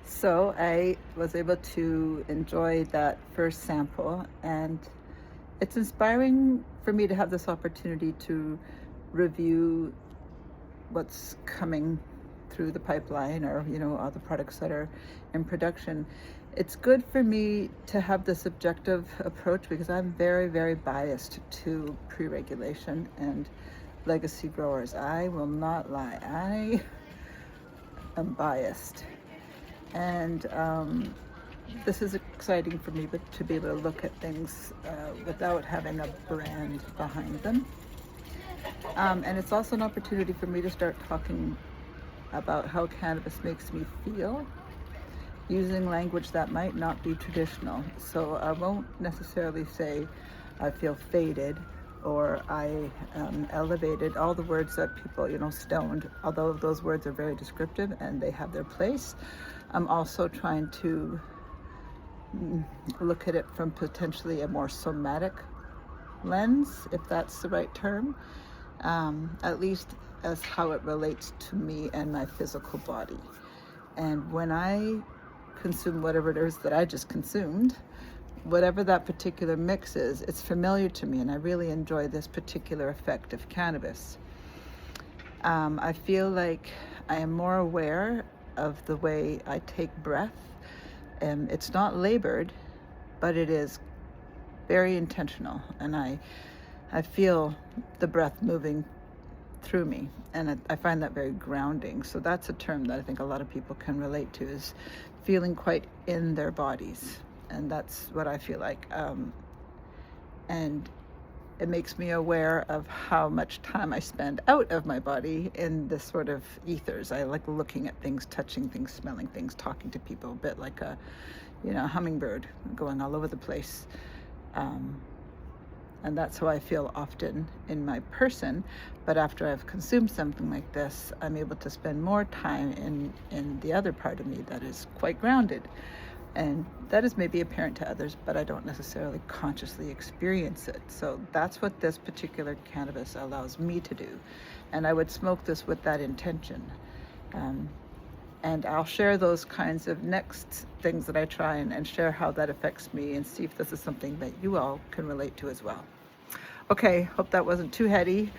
So I was able to enjoy that first sample, and it's inspiring for me to have this opportunity to review what's coming through the pipeline, or all the products that are in production. It's good for me to have this objective approach because I'm very, very biased to pre-regulation and legacy growers. I will not lie, I am biased. And this is exciting for me, but to be able to look at things without having a brand behind them. And it's also an opportunity for me to start talking about how cannabis makes me feel, using language that might not be traditional. So I won't necessarily say I feel faded or I am elevated, all the words that people, stoned, although those words are very descriptive and they have their place. I'm also trying to look at it from potentially a more somatic lens, if that's the right term, at least as how it relates to me and my physical body. And when I consume whatever it is that I just consumed, whatever that particular mix is, it's familiar to me, and I really enjoy this particular effect of cannabis. I feel like I am more aware of the way I take breath. It's not labored, but it is very intentional, and I feel the breath moving through me, and I find that very grounding. So that's a term that I think a lot of people can relate to, is feeling quite in their bodies, and that's what I feel like. And it makes me aware of how much time I spend out of my body in this sort of ethers. I like looking at things, touching things, smelling things, talking to people, a bit like a hummingbird going all over the place. And that's how I feel often in my person. But after I've consumed something like this, I'm able to spend more time in the other part of me that is quite grounded. And that is maybe apparent to others, but I don't necessarily consciously experience it. So that's what this particular cannabis allows me to do. And I would smoke this with that intention. And I'll share those kinds of next things that I try and share how that affects me, and see if this is something that you all can relate to as well. Okay, hope that wasn't too heady.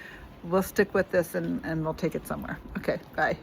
We'll stick with this and we'll take it somewhere. Okay, bye.